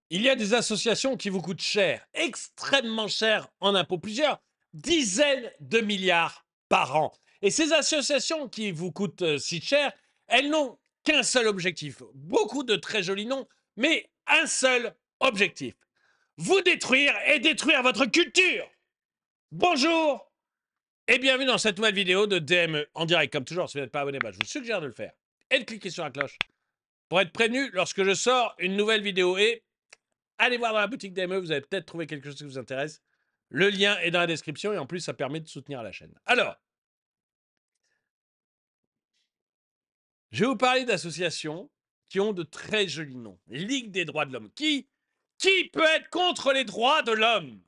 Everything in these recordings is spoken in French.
Il y a des associations qui vous coûtent cher, extrêmement cher en impôts, plusieurs dizaines de milliards par an. Et ces associations qui vous coûtent si cher, elles n'ont qu'un seul objectif. Beaucoup de très jolis noms, mais un seul objectif. Vous détruire et détruire votre culture. Bonjour et bienvenue dans cette nouvelle vidéo de DME en direct. Comme toujours, si vous n'êtes pas abonné, je vous suggère de le faire et de cliquer sur la cloche pour être prévenu lorsque je sors une nouvelle vidéo. Et allez voir dans la boutique DME, vous allez peut-être trouver quelque chose qui vous intéresse. Le lien est dans la description et en plus, ça permet de soutenir la chaîne. Alors, je vais vous parler d'associations qui ont de très jolis noms. Ligue des droits de l'homme. Qui peut être contre les droits de l'homme?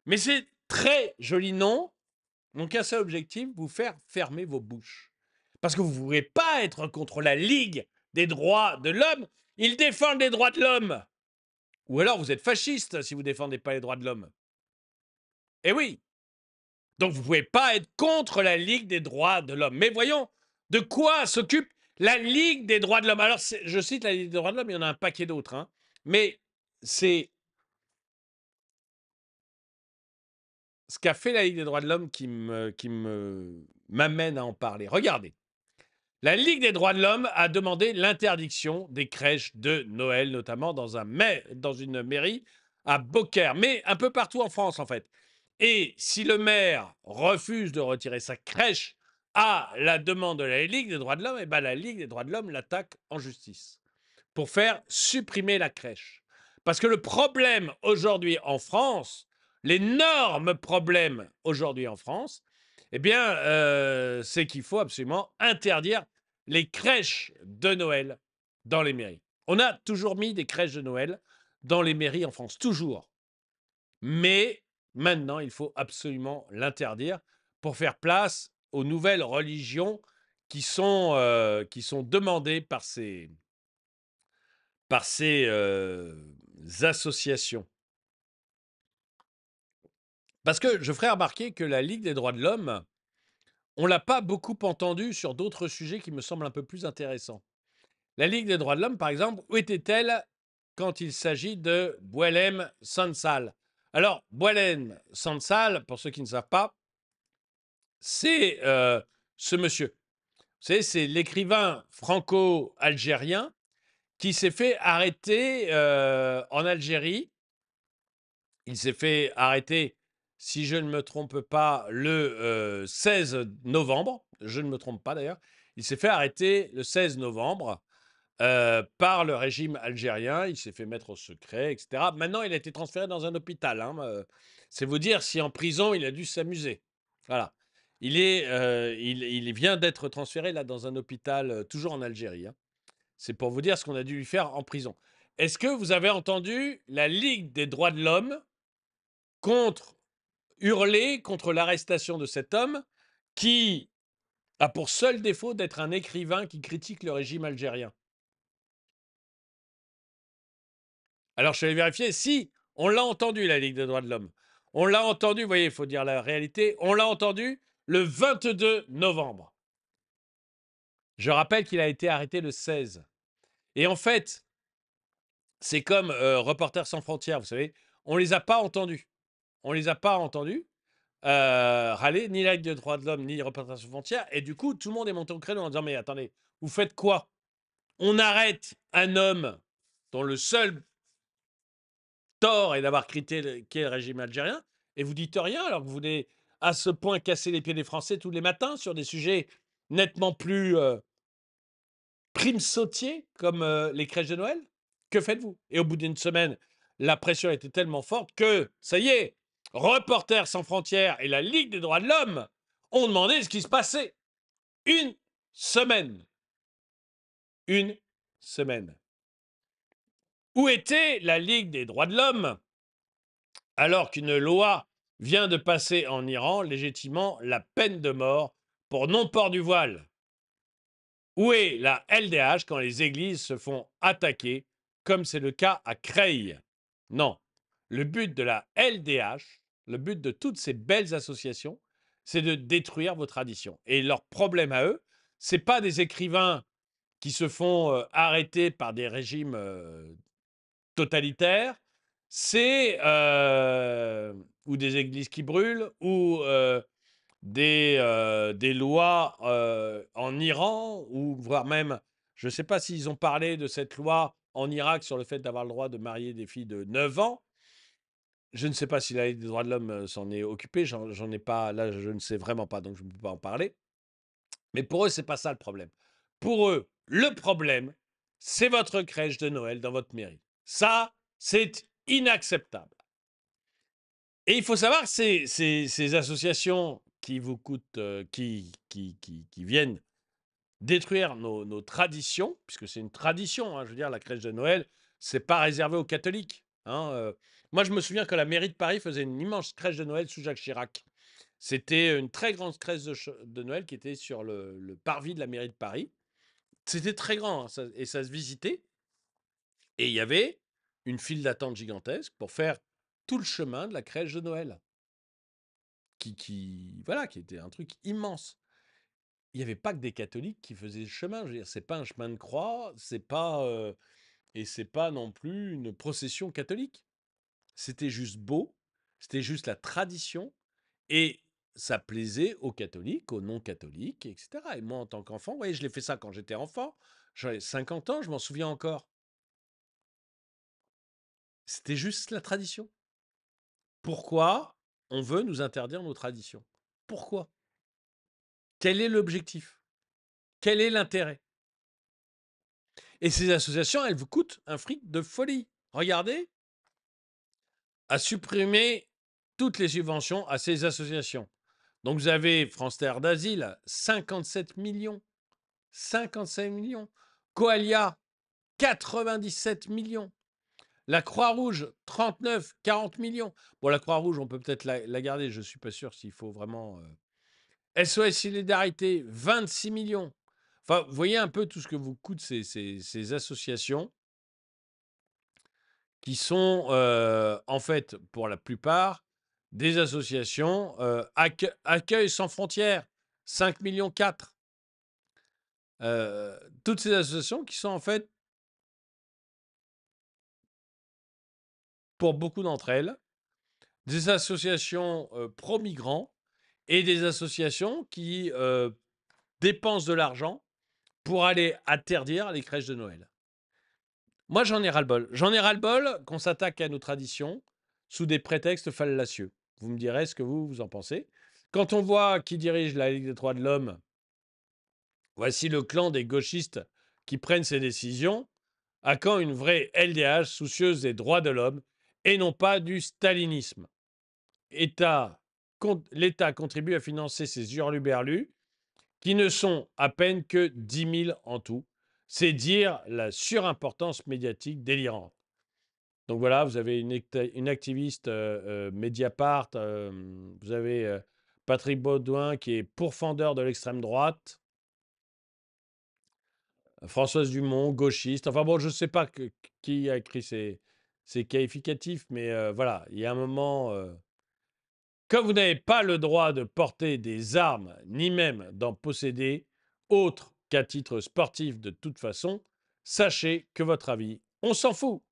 Mais ces très jolis noms n'ont qu'un seul objectif, vous faire fermer vos bouches. Parce que vous ne pouvez pas être contre la Ligue des droits de l'homme. Ils défendent les droits de l'homme. Ou alors vous êtes fasciste si vous ne défendez pas les droits de l'homme. Eh oui. Donc vous ne pouvez pas être contre la Ligue des droits de l'homme. Mais voyons, de quoi s'occupe la Ligue des droits de l'homme? Alors, je cite la Ligue des droits de l'homme, il y en a un paquet d'autres. Hein. Mais c'est ce qu'a fait la Ligue des droits de l'homme qui m'amène à en parler. Regardez. La Ligue des droits de l'homme a demandé l'interdiction des crèches de Noël, notamment dans une mairie à Beaucaire, mais un peu partout en France en fait. Et si le maire refuse de retirer sa crèche à la demande de la Ligue des droits de l'homme, eh ben la Ligue des droits de l'homme l'attaque en justice pour faire supprimer la crèche. Parce que le problème aujourd'hui en France, l'énorme problème aujourd'hui en France, eh bien, c'est qu'il faut absolument interdire les crèches de Noël dans les mairies. On a toujours mis des crèches de Noël dans les mairies en France, toujours. Mais maintenant, il faut absolument l'interdire pour faire place aux nouvelles religions qui sont demandées par ces associations. Parce que je ferai remarquer que la Ligue des droits de l'homme, on ne l'a pas beaucoup entendu sur d'autres sujets qui me semblent un peu plus intéressants. La Ligue des droits de l'homme, par exemple, où était-elle quand il s'agit de Boualem Sansal? Alors, Boualem Sansal, pour ceux qui ne savent pas, c'est ce monsieur. Vous savez, c'est l'écrivain franco-algérien qui s'est fait arrêter en Algérie. Il s'est fait arrêter, si je ne me trompe pas, le 16 novembre. Je ne me trompe pas d'ailleurs. Il s'est fait arrêter le 16 novembre par le régime algérien. Il s'est fait mettre au secret, etc. Maintenant, il a été transféré dans un hôpital. Hein, c'est vous dire si en prison, il a dû s'amuser. Voilà. Il vient d'être transféré là dans un hôpital, toujours en Algérie. Hein. C'est pour vous dire ce qu'on a dû lui faire en prison. Est-ce que vous avez entendu la Ligue des droits de l'homme hurler contre l'arrestation de cet homme qui a pour seul défaut d'être un écrivain qui critique le régime algérien? Alors, je suis allé vérifier si on l'a entendu, la Ligue des droits de l'homme. On l'a entendu, vous voyez, il faut dire la réalité, on l'a entendu le 22 novembre. Je rappelle qu'il a été arrêté le 16. Et en fait, c'est comme Reporters sans frontières, vous savez, on ne les a pas entendus. On ne les a pas entendus râler, ni la Ligue des droits de l'homme, ni Reporters sans frontières. Et du coup, tout le monde est monté au créneau en disant, mais attendez, vous faites quoi? On arrête un homme dont le seul tort est d'avoir critiqué le régime algérien, et vous dites rien alors que vous voulez à ce point casser les pieds des Français tous les matins sur des sujets nettement plus prime-sautiers comme les crèches de Noël? Que faites-vous? Et au bout d'une semaine, la pression était tellement forte que, ça y est, Reporters sans frontières et la Ligue des droits de l'homme ont demandé ce qui se passait. Une semaine. Une semaine. Où était la Ligue des droits de l'homme alors qu'une loi vient de passer en Iran légitimant la peine de mort pour non-port du voile? Où est la LDH quand les églises se font attaquer, comme c'est le cas à Creil? Non. Le but de la LDH, le but de toutes ces belles associations, c'est de détruire vos traditions. Et leur problème à eux, c'est pas des écrivains qui se font arrêter par des régimes totalitaires, c'est ou des églises qui brûlent, ou des lois en Iran, ou voire même, je ne sais pas s'ils ont parlé de cette loi en Irak sur le fait d'avoir le droit de marier des filles de 9 ans. Je ne sais pas si la Ligue des droits de l'homme s'en est occupée, j'en ai pas, là je ne sais vraiment pas, donc je ne peux pas en parler. Mais pour eux, c'est pas ça le problème. Pour eux, le problème, c'est votre crèche de Noël dans votre mairie. Ça, c'est inacceptable. Et il faut savoir que ces associations qui vous coûtent, qui viennent détruire nos traditions, puisque c'est une tradition, hein, je veux dire, la crèche de Noël, c'est pas réservé aux catholiques, hein, moi, je me souviens que la mairie de Paris faisait une immense crèche de Noël sous Jacques Chirac. C'était une très grande crèche de Noël qui était sur le parvis de la mairie de Paris. C'était très grand, hein, et ça se visitait. Et il y avait une file d'attente gigantesque pour faire tout le chemin de la crèche de Noël, voilà, qui était un truc immense. Il n'y avait pas que des catholiques qui faisaient le chemin. Je veux dire, c'est pas un chemin de croix, c'est pas et c'est pas non plus une procession catholique. C'était juste beau, c'était juste la tradition, et ça plaisait aux catholiques, aux non-catholiques, etc. Et moi, en tant qu'enfant, vous voyez, je l'ai fait ça quand j'étais enfant. J'avais 50 ans, je m'en souviens encore. C'était juste la tradition. Pourquoi on veut nous interdire nos traditions? Pourquoi? Quel est l'objectif? Quel est l'intérêt? Et ces associations, elles vous coûtent un fric de folie. Regardez, à supprimer toutes les subventions à ces associations. Donc vous avez France Terre d'Asile, 57 millions. 57 millions. Coalia, 97 millions. La Croix-Rouge, 39, 40 millions. Bon, la Croix-Rouge, on peut peut-être la garder, je ne suis pas sûr s'il faut vraiment... SOS Solidarité, 26 millions. Enfin, vous voyez un peu tout ce que vous coûtent ces associations qui sont, en fait, pour la plupart, des associations Accueil sans frontières, 5 millions 4. Toutes ces associations qui sont, en fait, pour beaucoup d'entre elles, des associations pro-migrants et des associations qui dépensent de l'argent pour aller interdire les crèches de Noël. Moi, j'en ai ras-le-bol. J'en ai ras-le-bol qu'on s'attaque à nos traditions sous des prétextes fallacieux. Vous me direz ce que vous en pensez. Quand on voit qui dirige la Ligue des droits de l'homme, voici le clan des gauchistes qui prennent ces décisions. À quand une vraie LDH soucieuse des droits de l'homme et non pas du stalinisme? L'État contribue à financer ces hurluberlus qui ne sont à peine que 10 000 en tout. C'est dire la surimportance médiatique délirante. Donc voilà, vous avez une activiste Mediapart, vous avez Patrick Baudouin qui est pourfendeur de l'extrême droite, Françoise Dumont, gauchiste. Enfin bon, je ne sais pas qui a écrit ces qualificatifs, mais voilà, il y a un moment... Comme vous n'avez pas le droit de porter des armes, ni même d'en posséder, autre qu'à titre sportif de toute façon, sachez que votre avis, on s'en fout.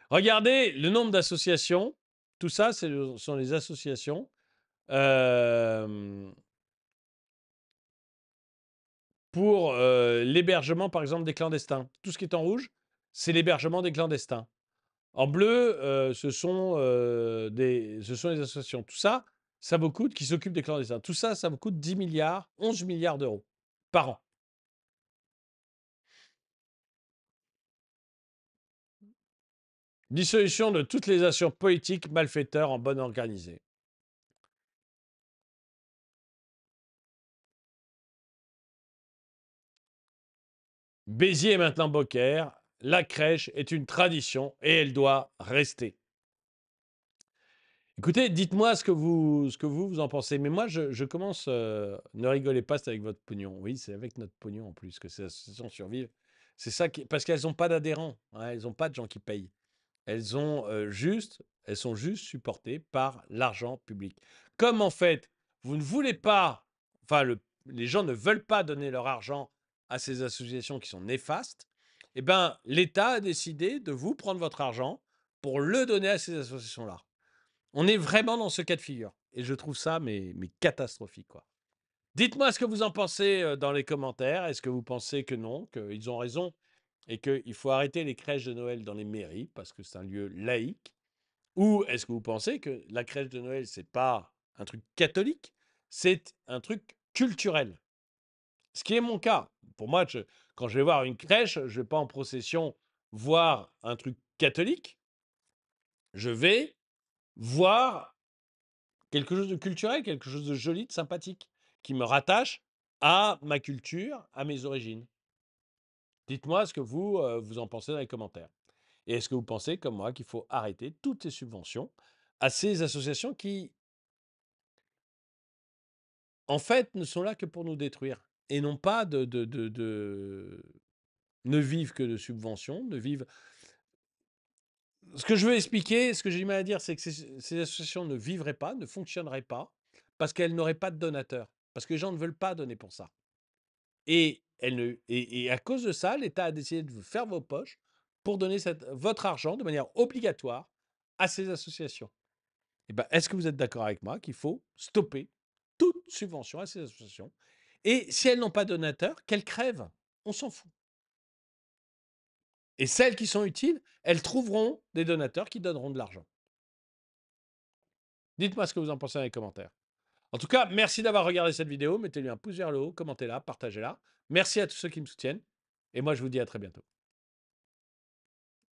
Regardez le nombre d'associations. Tout ça, ce sont les associations pour l'hébergement, par exemple, des clandestins. Tout ce qui est en rouge, c'est l'hébergement des clandestins. En bleu, ce sont les associations. Tout ça, ça vous coûte, qui s'occupent des clandestins. Tout ça, ça vous coûte 10 milliards, 11 milliards d'euros par an. Dissolution de toutes les actions politiques malfaiteurs en bonne organisée. Béziers est maintenant Beaucaire. La crèche est une tradition et elle doit rester. Écoutez, dites-moi ce que vous en pensez. Mais moi, je commence... ne rigolez pas, c'est avec votre pognon. Oui, c'est avec notre pognon en plus que ces associations survivent. C'est ça parce qu'elles n'ont pas d'adhérents, hein, elles n'ont pas de gens qui payent. Elles sont juste supportées par l'argent public. Comme en fait, vous ne voulez pas, enfin, les gens ne veulent pas donner leur argent à ces associations qui sont néfastes, eh ben, l'État a décidé de vous prendre votre argent pour le donner à ces associations-là. On est vraiment dans ce cas de figure et je trouve ça mais catastrophique, quoi. Dites-moi ce que vous en pensez, dans les commentaires. Est-ce que vous pensez que non, qu'ils ont raison et qu'il faut arrêter les crèches de Noël dans les mairies parce que c'est un lieu laïque? Ou est-ce que vous pensez que la crèche de Noël, c'est pas un truc catholique, c'est un truc culturel? Ce qui est mon cas. Pour moi, quand je vais voir une crèche, je ne vais pas en procession voir un truc catholique. Je vais voir quelque chose de culturel, quelque chose de joli, de sympathique, qui me rattache à ma culture, à mes origines. Dites-moi ce que vous, vous en pensez dans les commentaires. Et est-ce que vous pensez, comme moi, qu'il faut arrêter toutes ces subventions à ces associations qui, en fait, ne sont là que pour nous détruire et non pas ne vivent que de subventions, ne vivent. Ce que je veux expliquer, ce que j'ai du mal à dire, c'est que ces associations ne vivraient pas, ne fonctionneraient pas, parce qu'elles n'auraient pas de donateurs. Parce que les gens ne veulent pas donner pour ça. Et, elles ne, et à cause de ça, l'État a décidé de vous faire vos poches pour donner votre argent de manière obligatoire à ces associations. Eh ben, est-ce que vous êtes d'accord avec moi qu'il faut stopper toute subvention à ces associations? Et si elles n'ont pas de donateurs, qu'elles crèvent. On s'en fout. Et celles qui sont utiles, elles trouveront des donateurs qui donneront de l'argent. Dites-moi ce que vous en pensez dans les commentaires. En tout cas, merci d'avoir regardé cette vidéo. Mettez-lui un pouce vers le haut, commentez-la, partagez-la. Merci à tous ceux qui me soutiennent. Et moi, je vous dis à très bientôt.